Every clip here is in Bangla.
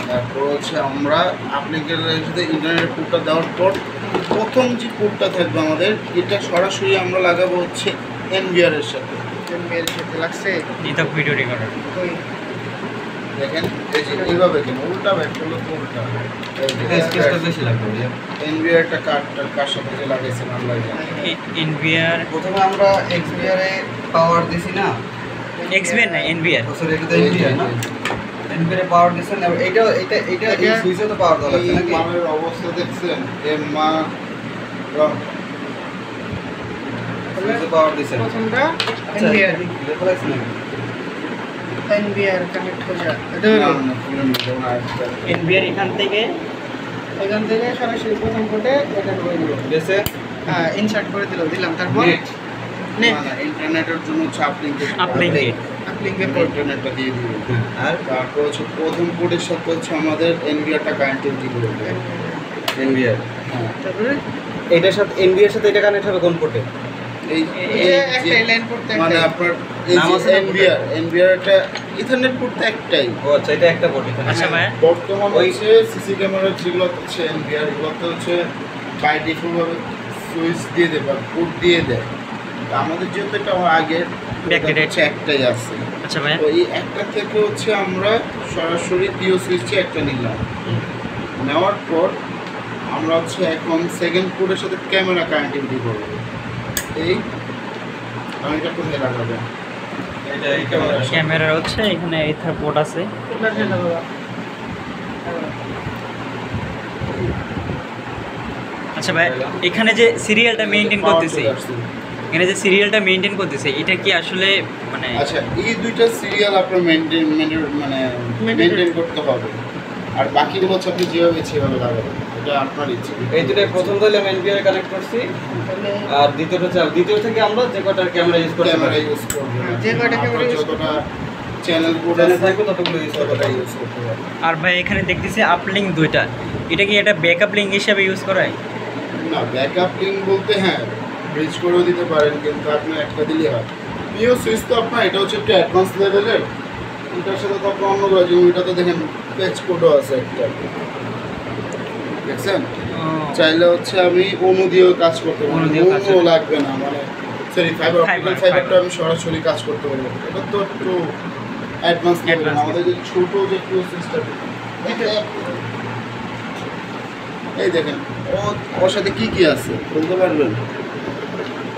তারপর হচ্ছে আমরা আপনাদের সাথে ইন্টারনেট পোর্টটা দেওয়ার পর প্রথম যে পোর্টটা থাকবে আমাদের এটা সরাসরি আমরা লাগাবো হচ্ছে এনভিআর এর সাথে। এনভিআর এর সাথে লাগছে এটা ভিডিও রেকর্ডার দেখেন এই যে এইভাবে কেন উল্টা ব্যাক করলে উল্টা স্পেসটা বেশি লাগবে। এনভিআরটা কার সাথে যে লাগাইছেন আমরা এনভিআর প্রথমে আমরা এক্সভিআর এ পাওয়ার দিছি না, এক্সভিআর না এনভিআর। সরি এটা তো এনভিআর না, এনভিআর এ পাওয়ার দিছেন। এইটা এই সুইচে তো পাওয়ার দেওয়া লাগছে নাকি? মানের অবস্থা দেখছেন এম মা সুইচে পাওয়ার দিছেন প্রথমটা এনভিআর লেখা লাগছে নাকি? এনভিআর কানেক্ট হয়ে যায় এনভিআর এখান থেকে সরাসরি প্রথম কোটে এটা করে দিল। বেসে হ্যাঁ ইনসার্ট করে দিলাম। তারপর নেট ইন্টারনেটের জন্য হচ্ছে আপলিংকে ইন্টারনেটটা দিয়ে দিবেন। আর তারপর হচ্ছে প্রথম কোডের সাথে হচ্ছে আমাদের এনভিআরটা কানেক্টিভিটি করবে। এনভিআর হ্যাঁ তারপরে এটার সাথে এনভিআর সাথে এটা কানেক্ট হবে কোন পোর্টে? এই একটা লাইন করতে মানে আপনার এই যে এনভিআরটা ইথারনেট পোর্ট একটাই। ও আচ্ছা, এটা একটা পোর্ট এখানে। আচ্ছা ভাই বর্তমান হচ্ছে সিসি ক্যামেরা যেগুলো হচ্ছে এনভিআর এগুলোতে হচ্ছে বাই ডিফল্ট ভাবে সুইচ দিয়ে দেয় বা পোর্ট দিয়ে দেয়। তো আমাদের যেহেতু এটা আগের হচ্ছে একটাই আছে। আচ্ছা ভাই তো এই একটা থেকে হচ্ছে আমরা সরাসরি পিও সুইচে একটা নিলাম। নেওয়ার পর আমরা হচ্ছে এখন সেকেন্ড পোর্টের সাথে ক্যামেরা কানেক্টিভিটি করব। এই আমি এটা কোথায় লাগাবো? এটা এই ক্যামেরা ক্যামেরা হচ্ছে এখানে এথার পোর্ট আছে। আচ্ছা ভাই এখানে যে সিরিয়ালটা মেইনটেইন করতেছি, এটা কি আসলে মানে আচ্ছা এই দুইটা সিরিয়াল আপনার মেইনটেইন করতে হবে। আর বাকিগুলো হচ্ছে আপনি যেভাবে ইচ্ছে সেভাবে লাগাবেন, এটা আপনার ইচ্ছে। এই দুটো প্রথম দিলে আমি এনভিআর কানেক্ট করছি, আর দ্বিতীয় থেকে আমরা যে কটার ক্যামেরা ইউজ করতে ক্যামেরা পারি, ইউজ করব যে কয়টা ক্যামেরা ইউজ যতটা চ্যানেল কোড থাকবে ততগুলো ইউজ করতে পারি। ইউজ করতে পারবেন। আর ভাই এখানে দেখতেছি আপলিঙ্ক দুইটা, এটা কি এটা ব্যাকআপ লিঙ্ক হিসেবে ইউজ করায়? না ব্যাকআপ লিঙ্ক বলতে হ্যাঁ ব্রিজ করেও দিতে পারেন, কিন্তু আপনি একটা দিলেই হয়। পিও সুইচ তো আপনার এটা হচ্ছে একটু অ্যাডভান্স লেভেলের, এটার সাথে তো আপনার অন্য কাজ, এটা তো দেখেন পেজ কোডও আছে একটা, দেখছেন? চাইলে হচ্ছে আমি অনু দিয়েও কাজ করতে পারবো, অনু লাগবে না, মানে সরি ফাইবারটা আমি সরাসরি কাজ করতে পারবো। এটা তো একটু অ্যাডভান্স লেভেল। আমাদের যে ছোটো যে পিও সুইচটা এই দেখেন ওর সাথে কি কি আছে বলতে পারবেন?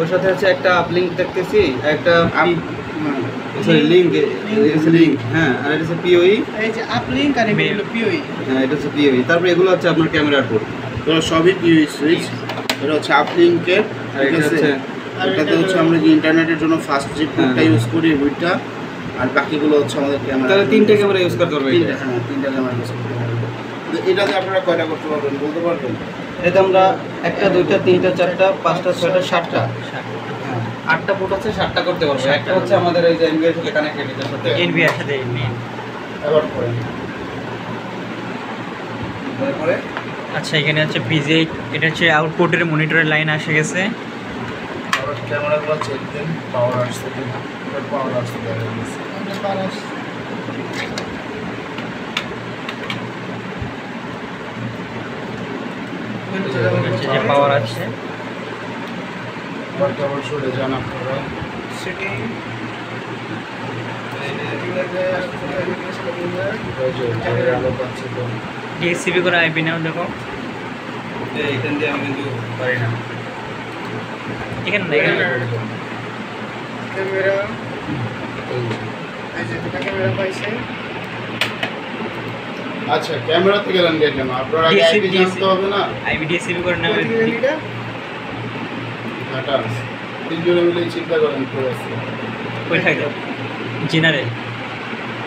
ওর সাথে হচ্ছে একটা আপলিঙ্ক দেখতেছি, একটা লিঙ্ক, হ্যাঁ, আর এটা হচ্ছে পিওই, এই যে আপলিঙ্ক আর এগুলো পিওই। হ্যাঁ এটা হচ্ছে পিওই। তারপরে এগুলো হচ্ছে আপনার ক্যামেরার পোর্ট, তো সবই পিওই সুইচ। এটা হচ্ছে আপলিঙ্কের, আর এটা হচ্ছে এটাতে হচ্ছে আমরা যে ইন্টারনেটের জন্য ফার্স্ট যে পোর্টটা ইউজ করি ওইটা, আর বাকিগুলো হচ্ছে আমাদের ক্যামেরা। তাহলে তিনটে ক্যামেরা ইউজ করতে পারবে। হ্যাঁ তিনটা ক্যামেরা ইউজ করতে পারবেন। এটাতে আপনারা কয়টা করতে পারবেন বলতে পারবেন? এতে আমরা একটা, দুইটা, তিনটা, চারটা, পাঁচটা, ছয়টা, সাতটা, হ্যাঁ 8টা পোর্ট আছে, 7টা করতে পারবো। একটা হচ্ছে আমাদের এই যে এনভিআর সাথে কানেক্টেড, এটার সাথে এনভিআর সাথে মেইন। এবার করেন তারপরে আচ্ছা এখানে হচ্ছে পিজে, এটা হচ্ছে আউটপুটের মনিটরের লাইন এসে গেছে। আবার ক্যামেরাগুলো চেক দেন, পাওয়ার আসছে কিনা। পাওয়ার আসছে দেখা গেছে। যে পাওয়ার আছে আবার কেবল সরে যান আপনারা সেটিং আলো পাচ্ছে তো ডিএসসিবি করে আইপি নাও দেখো। এইখান দিয়ে আমি কিন্তু পারি না। এখানে না, এখানে ক্যামেরা, এই যে দুটো ক্যামেরা পাইছে। আচ্ছা ক্যামেরাতে গেলেন কেন? আপনার আগে আইপি জানতে হবে না? আইপি ডিএসসিবি করে নাও। ডাটা তিনজনে মিলে চিন্তা করেন করে আসছে কোথায় দাও জেনারেল।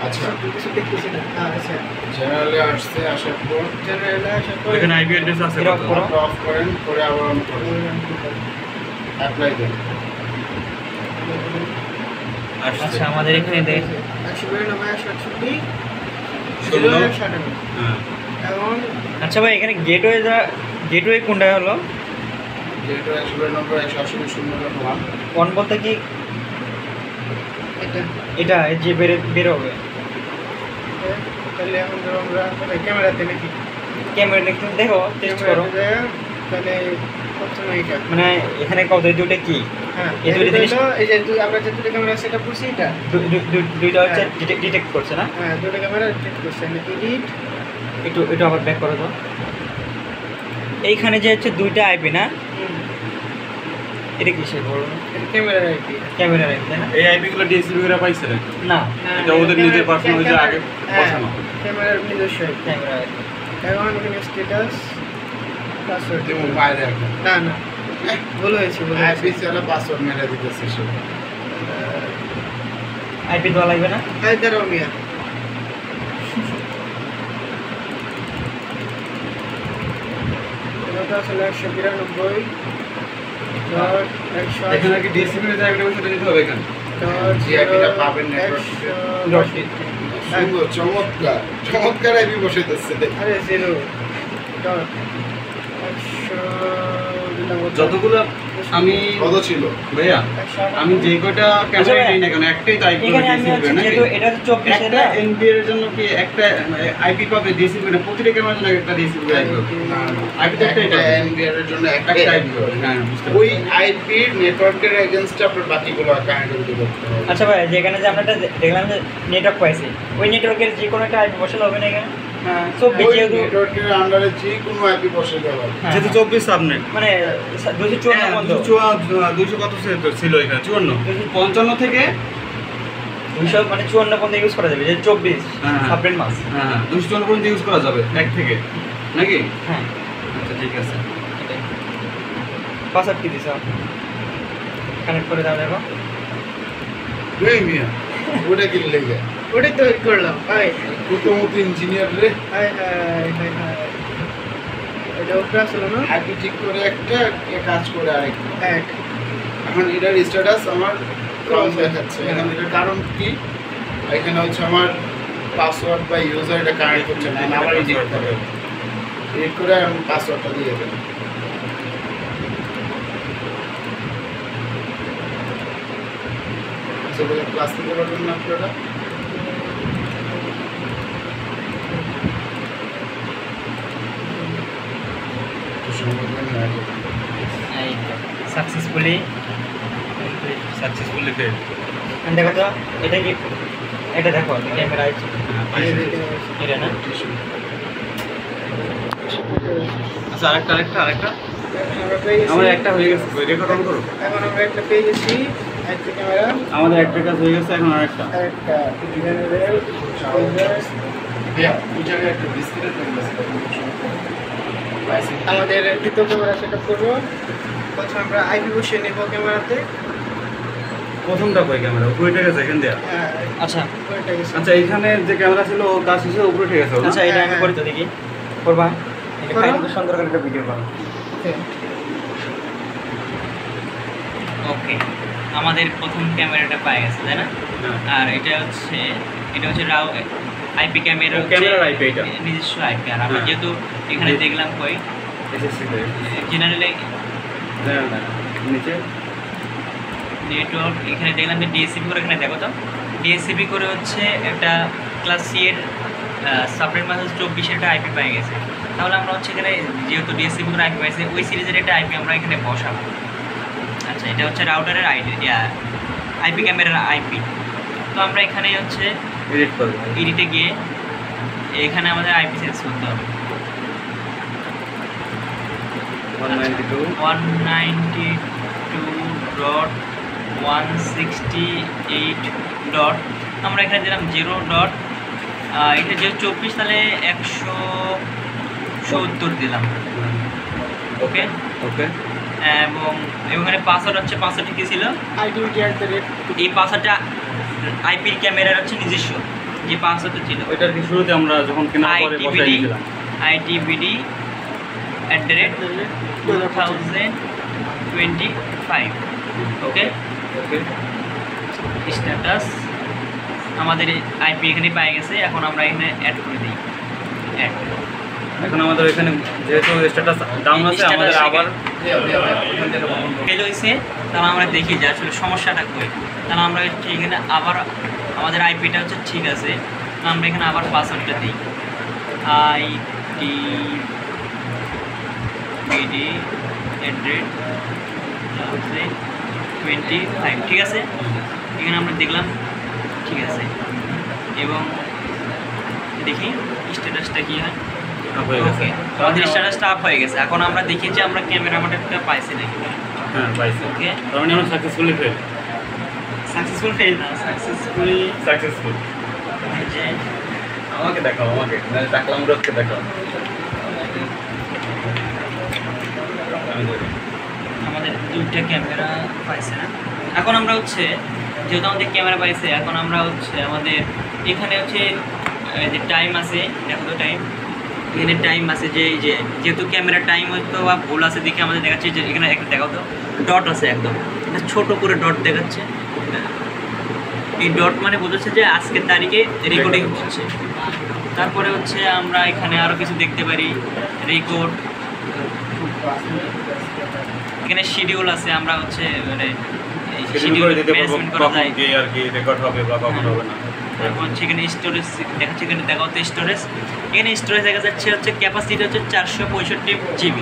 আচ্ছা কিছু দেখতেছি না। আচ্ছা জেনারেলে আসছে, আসার পর জেনারেলে আসার পর এখানে আইপি অ্যাড্রেস আছে, অফ করেন, করে আবার অন করেন, অ্যাপ্লাই দেন। আচ্ছা আমাদের এখানে দেখ 192 ষোলো। 160 হ্যাঁ এবং আচ্ছা ভাই এখানে গেটওয়ে কোনটা হলো? যেটা 192.180.0.1 অন বলতে কি এটা এটা যে বের হবে তাহলে এখন ধরো আমরা ক্যামেরাতে নাকি ক্যামেরা একটু দেখো, টেস্ট করো। তাহলে প্রথমে এটা মানে এখানে কত দুটো কি হ্যাঁ এই দুটো জিনিস এই যে আমরা যে দুটো ক্যামেরা সেটআপ করছি এটা দুইটা হচ্ছে ডিটেক্ট করছে না? হ্যাঁ দুটো ক্যামেরা ডিটেক্ট করছে এডিট একটু আবার ব্যাক করো তো। এইখানে যে হচ্ছে দুইটা আইপি না, এটা কিসের বলো? এটা ক্যামেরার আইপি ক্যামেরার আইপি না? এই আইপি গুলো ডিএসএলআর গুলো পাইছে নাকি? না, এটা ওদের নিজের পার্সোনাল যে আগে বসানো। ক্যামেরার নিজস্ব আইপি ক্যামেরা আইপি। এখন এখানে স্ট্যাটাস পাসওয়ার্ড যেমন বাইরে এখন না না ভুল হয়েছে আইপি ছাড়া পাসওয়ার্ড মেরে দিতেছে সব। আইপি দেওয়া লাগবে না? তাই দাঁড়াও মিয়া এটা আসলে 192 ডট 100 এখানে কি ডিএসএলআর এর আইপিটা বসে দিতে হবে এখানে? জিআইপিটা পাবেন নেটওয়ার্কে। সুন্দর, চমৎকার চমৎকার আইপি বসাইতেছে। আরে 0 ডট 100 যতগুলো আমি কত ছিল ভাইয়া আমি যে কয়টা ক্যামেরা নেই না কেন একটাই তো আইপি এখানে আমি হচ্ছে যেহেতু এটা তো 24 একটা এনবি এর জন্য কি একটা আইপি পাবে ডিএসএলআর না প্রতিটা ক্যামেরার জন্য একটা ডিএসএলআর আইপি পাবে। আইপি তো একটাই একটা পাবে। এনবিআর এর জন্য একটা একটা আইপি পাবে। হ্যাঁ বুঝতে ওই পারছি। আইপির নেটওয়ার্কের এগেইনস্টে আপনার বাকিগুলো কানেক্ট করতে হবে। আচ্ছা ভাই, যেখানে যে আমরা একটা দেখলাম যে নেটওয়ার্ক পাইছি, ওই নেটওয়ার্কের যে কোনো একটা আইপি বসালে হবে না এখানে? হ্যাঁ, সব ওই যেহেতু নেটওয়ার্কের আন্ডারে যে কোনো আইপি বসে দেওয়া। হ্যাঁ, যেহেতু 24 সাবনেট মানে 254 বন্ধ, 200 কত ছিল এখানে 54 55 থেকে 200 মানে 54 পর্যন্ত ইউজ করা যাবে, যে 24 হ্যাঁ, হ্যাঁ। সাবনেট মাস। হ্যাঁ 254 পর্যন্ত ইউজ করা যাবে এক থেকে নাকি? হ্যাঁ, আচ্ছা ঠিক আছে। এটাই। পাসওয়ার্ড কি দিছো? কানেক্ট করে দাও দেখো। এই মিয়া ওটা কি লেগে ওটাই তো করলাম ভাই প্রথমত ইঞ্জিনিয়ার রে হাই হাই হাই হাই এটা উপরে আসলো না আইপি ঠিক করে একটা এ কাজ করে আরেকটা। এক এখন এটার স্ট্যাটাস আমার কম দেখাচ্ছে। এখন এটার কারণ কি? এখানে হচ্ছে আমার পাসওয়ার্ড বা ইউজার এটা কানেক্ট হচ্ছে না, আবার এডিট করে আমি পাসওয়ার্ডটা দিয়ে দেব। সেগুলো ক্লাস থেকে পাঠাবেন না আপনারা? Successfully successfully fail. দেখো তো, এটা কি, এটা দেখো ক্যামেরা আছে এটা না? আচ্ছা আরেকটা এখন আমরা পেয়ে গেছি আমার একটা হয়ে গেছে রেকর্ড অন করো। এখন আমরা একটা পেয়ে গেছি একটা ক্যামেরা আমাদের একটা কাজ হয়ে গেছে এখন আরেকটা। একটা আমাদের দ্বিতীয় ক্যামেরা সেট আপ করবো। প্রথমে আমরা আইপি বসিয়ে নেব ক্যামেরাতে। প্রথমটা কই ক্যামেরা উপরে উঠে গেছে এখান দিয়ে। হ্যাঁ আচ্ছা ওইটা গেছে। আচ্ছা এখানে যে ক্যামেরা ছিল ও কাজ শেষে উপরে উঠে গেছে আচ্ছা, এটা আমি করি তো দেখি, করবা? এটা করো। ফাইনাল সুন্দর করে একটা ভিডিও করো। Okay. ওকে, আমাদের প্রথম ক্যামেরাটা পাই গেছে, তাই না? আর এটা হচ্ছে রাও আইপি ক্যামেরা, ক্যামেরার IP এটা। নিজস্ব আইপি। আর আমরা হ্যাঁ। যেহেতু এখানে দেখলাম কই জেনারেলি নিচে নেটওয়ার্ক, এখানে দেখলাম যে ডিএসসিপি করে, এখানে দেখো তো ডিএসসিপি করে হচ্ছে একটা ক্লাস সি এর সাবনেট মাস 24 একটা আইপি পাই গেছে। তাহলে আমরা হচ্ছে এখানে যেহেতু ডিএসসিপি করে আইপি পাইছে, ওই সিরিজের একটা আইপি আমরা এখানে বসাবো। আচ্ছা, এটা হচ্ছে রাউটারের আইপি ক্যামেরার আইপি। তো আমরা এখানে হচ্ছে এডিট করব। এডিটে গিয়ে এখানে আমাদের আইপি সেট করতে হবে 192.168. আমরা এখানে দিলাম 0 ডট, এটা যে 24 তাহলে 170 দিলাম। ওকে, ওকে এবং এখানে পাসওয়ার্ড হচ্ছে, পাসওয়ার্ডটা কি ছিল? IDVD@, এই পাসওয়ার্ডটা আইপির ক্যামেরার হচ্ছে নিজস্ব যে পাসওয়ার্ডটা ছিল, ওইটার কি শুরুতে আমরা যখন কেনার পরে বসাই দিয়েছিলাম ITBD@2025. ওকে, ওকে স্ট্যাটাস আমাদের আইপি এখানে পাই গেছে। এখন আমরা এখানে অ্যাড করে দিই। অ্যাড এখন আমাদের এখানে যেহেতু স্ট্যাটাস ডাউন আছে আমাদের আবার ফেল হয়েছে, তাহলে আমরা দেখি যে আসলে সমস্যাটা কই। তাহলে আমরা হচ্ছে এখানে আবার আমাদের আইপিটা হচ্ছে ঠিক আছে, আমরা এখানে আবার পাসওয়ার্ডটা দিই ITBD@25, ঠিক আছে। এখানে আমরা দেখলাম ঠিক আছে, এবং দেখি স্ট্যাটাসটা কি হয়। ওকে, আমাদের স্ট্যাটাসটা আপ হয়ে গেছে। এখন আমরা দেখি যে আমরা ক্যামেরা মডেলটা পাইছি নাকি। হ্যাঁ পাইছি। ওকে, তার মানে আমরা সাকসেসফুল ফেল না, সাকসেসফুলি সাকসেসফুল। যে আমাকে দেখাও, আমাকে ডাকলাম রোজকে দেখাও। আমাদের দুইটা ক্যামেরা পাইছে না। এখন আমরা হচ্ছে যেহেতু আমাদের ক্যামেরা পাইছে, এখন আমরা হচ্ছে আমাদের এখানে হচ্ছে যে টাইম আছে, দেখো তো টাইম, এখানে টাইম আছে যে এই যে যেহেতু ক্যামেরা টাইম হয়তো বা ভুল আছে দেখে আমাদের দেখাচ্ছে যে এখানে একটা দেখাও তো ডট আছে, একদম ছোট করে ডট দেখাচ্ছে। এই ডট মানে বোঝাচ্ছে যে আজকের তারিখে রেকর্ডিং হচ্ছে। তারপরে হচ্ছে আমরা এখানে আরও কিছু দেখতে পারি, রেকর্ড, এখানে শিডিউল আছে, আমরা হচ্ছে মানে শিডিউল ম্যানেজমেন্ট করা যায়। আর কি রেকর্ড হবে বা কখন হবে না। তারপর হচ্ছে এখানে স্টোরেজ দেখাচ্ছে, এখানে দেখা হচ্ছে স্টোরেজ, এখানে স্টোরেজ দেখা যাচ্ছে হচ্ছে ক্যাপাসিটি হচ্ছে 465 GB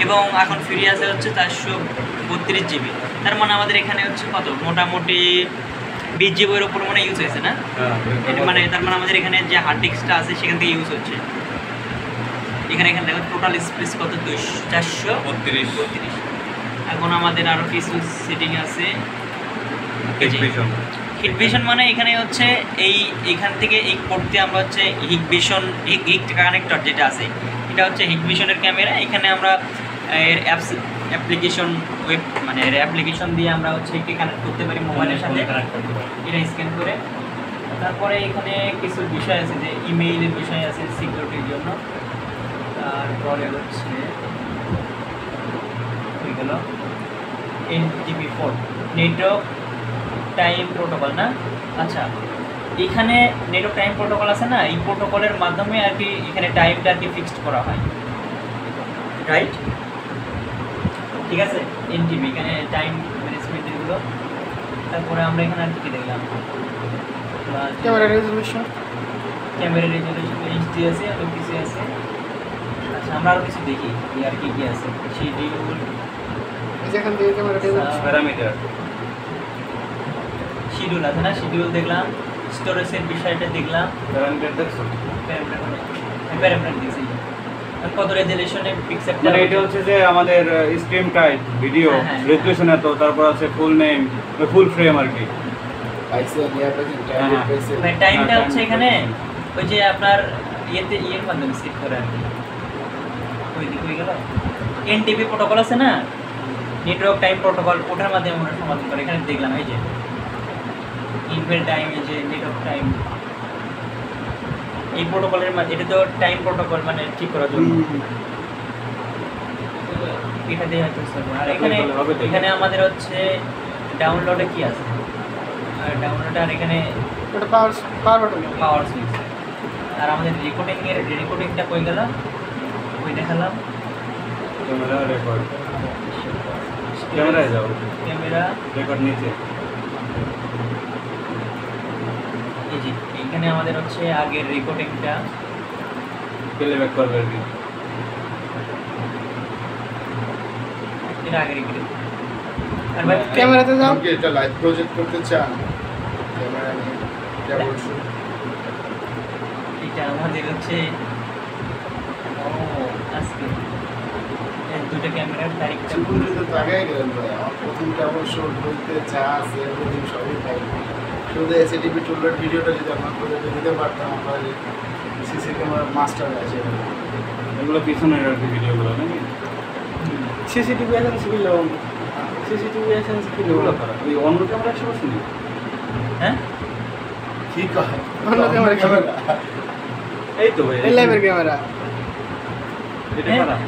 এবং এখন ফ্রি আছে হচ্ছে 432 GB। তার মানে আমাদের এখানে হচ্ছে কত মোটামুটি 20 GB এর উপর মানে ইউজ হয়েছে না। এটা মানে তার মানে আমাদের এখানে যে হার্ড ডিস্কটা আছে সেখান থেকে ইউজ হচ্ছে। এখানে দেখো টোটাল স্পেস কত 432। এখন আমাদের আরও কিছু সেটিং আছে। হিগভিশন মানে এখানে হচ্ছে এইখান থেকে এই করতে আমরা হচ্ছে হিগভিশন কানেক্টর যেটা আছে এটা হচ্ছে হিগভিশনের ক্যামেরা। এখানে আমরা এর অ্যাপ্লিকেশন মানে এর অ্যাপ্লিকেশন দিয়ে আমরা হচ্ছে একে কানেক্ট করতে পারি মোবাইলের সাথে, এটা স্ক্যান করে। তারপরে এখানে কিছু বিষয় আছে যে ইমেইলের বিষয় আছে সিকিউরিটির জন্য। তারপরে হচ্ছে হয়ে গেল NTP4 নেটওয়ার্ক টাইম প্রোটোকল না। আচ্ছা, এখানে নেটওয়ার্ক টাইম প্রোটোকল আছে না, এই প্রোটোকলের মাধ্যমে আর কি এখানে টাইমটা আর কি ফিক্সড করা হয়, রাইট? ঠিক আছে, NTP এখানে টাইম ম্যানেজমেন্ট এগুলো। তারপরে আমরা এখানে আর কি দেখলাম ক্যামেরা রেজলিউশন HD আছে, আরও কিছু আছে। আচ্ছা, আমরা আরও কিছু দেখি আর কি কি আছে। শিডিউল, যেখান থেকে ক্যামেরা রেজলিউশন প্যারামিটার, শিডিউল আছে না, শিডিউল দেখলাম। স্টোরেজের বিষয়টা দেখলাম, প্যারামিটার দেখছো? প্যারামিটার দিয়েছি কত রেজলিউশনে পিক্সেলটা, মানে এটা হচ্ছে যে আমাদের স্ট্রিম টাইপ ভিডিও রেজলিউশন এত, তারপর আছে ফুল নেম ফুল ফ্রেম আর কি। মানে টাইমটা হচ্ছে এখানে ওই যে আপনার ইয়ের মাধ্যমে সেট করে আর কি। ওই দিকে হয়ে গেল NTP প্রোটোকল আছে না, নেটওয়ার্ক টাইম প্রোটোকল, ওটার মাধ্যমে আমরা সমাধান করি। এখানে দেখলাম এই যে ইনভেল টাইম, এই যে নেটওয়ার্ক টাইম, এই প্রোটোকলের মাধ্যমে, এটা তো টাইম প্রোটোকল মানে ঠিক করার জন্য এটা দিয়ে হয়তো। আর এখানে আমাদের হচ্ছে ডাউনলোডে কি আছে, আর ডাউনলোড, আর এখানে ওটা পাওয়ার বাটন পাওয়ার সুইচ। আর আমাদের রেকর্ডিংটা কই গেল, ওই দেখালাম ক্যামেরা রেকর্ড, ক্যামেরায় যাও, ক্যামেরা রেকর্ড নিচে। এই যে এখানে আমাদের হচ্ছে আগের রেকর্ডিংটা প্লেব্যাক করবে আর কি। এটা আগের রেকর্ডিং। আর ভাই ক্যামেরাতে যাও, কি এটা লাইভ প্রজেক্ট করতে চান ক্যামেরা নিয়ে? কেবল শুধু এটা আমাদের হচ্ছে আজকে এই দুটো ক্যামেরার তারিখটা শুরুতে তো তাকাই গেলেন ভাই। আমার প্রথম কেবল শোট বলতে যা আছে এভরিথিং সবই পাই। শুধু SATB টুলের ভিডিওটা যদি আমরা করে দিতে পারতাম, আমরা সিসি ক্যামেরা মাস্টার আছে। এগুলো পিছনের আর কি ভিডিওগুলো নাকি? CCTV agency kilo, CCTV agency kilo এগুলো খারাপ। ওই অন্য ক্যামেরা 100% নেই। হ্যাঁ ঠিক হয় অন্য ক্যামেরা এই তো ভাই, এই লাইভের ক্যামেরা এটা খারাপ।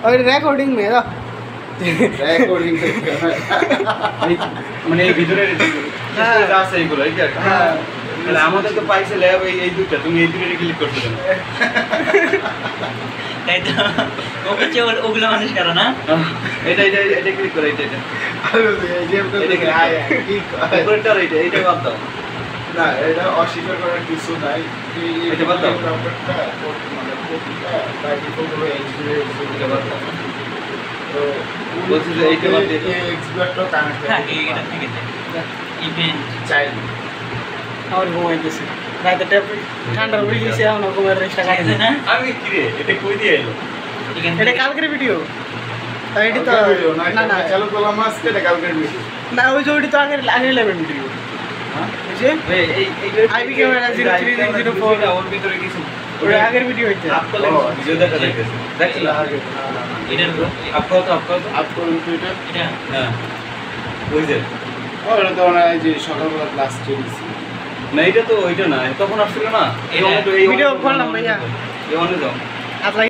ওই রেকর্ডিং মে দাও রেকর্ডিং মানে এই ভিতরে যা আছে এইগুলো এই কি আর কি? হ্যাঁ। তাহলে আমাদের তো পাইছে ল্যাব এই দুইটা, তুমি এই দুইটা ক্লিক করছো কেন? তাই তো ওকে ওগুলো মানুষ কারো না। এটা ক্লিক করো, এটা উপরেরটা আর এইটা বাদ দাও। না এটা অস্বীকার করার কিছু নাই। এটা বাদ দাও। মানে প্রতিটা বাই ডিফল্ট হলো এটা বাদ দাও। তো বলছি যে এইটা বাদ দিয়ে দাও। এক্সবারটা কানেক্ট হ্যাঁ এটা থেকে ইভেন্ট চাইল্ড আমার ঘুমাইতেছে রাতে ট্যাপ ঠান্ডা পড়ে গেছে এখন ঘুমের রেস্টটা ঠিক আছে না আমি কি রে এটা কই দিয়ে এলো? এখান এটা থেকে কালকের ভিডিও এটি তো না না চালু করলাম আজকে এটা কালকের ভিডিও। না ওই যে ওইটি তো আগের লেভেল ভিডিও বুঝছে IP ক্যামেরা 03004 ওর ভিতরে কিছু ওটা আগের ভিডিও হইতে আপকলে ভিডিও দেখা যাইতেছে দেখছিস এটার আপকল তো আপ করুন তো এটা। এটা হ্যাঁ ওই যে ওটা তো ওরা এই যে সকালবেলা ক্লাস চলছে। না এটা তো ওইটা না তখন আসছিল না এই এটা- অনেক এই ভিডিও করলাম ভাইয়া। এই অনেক যাও আপনার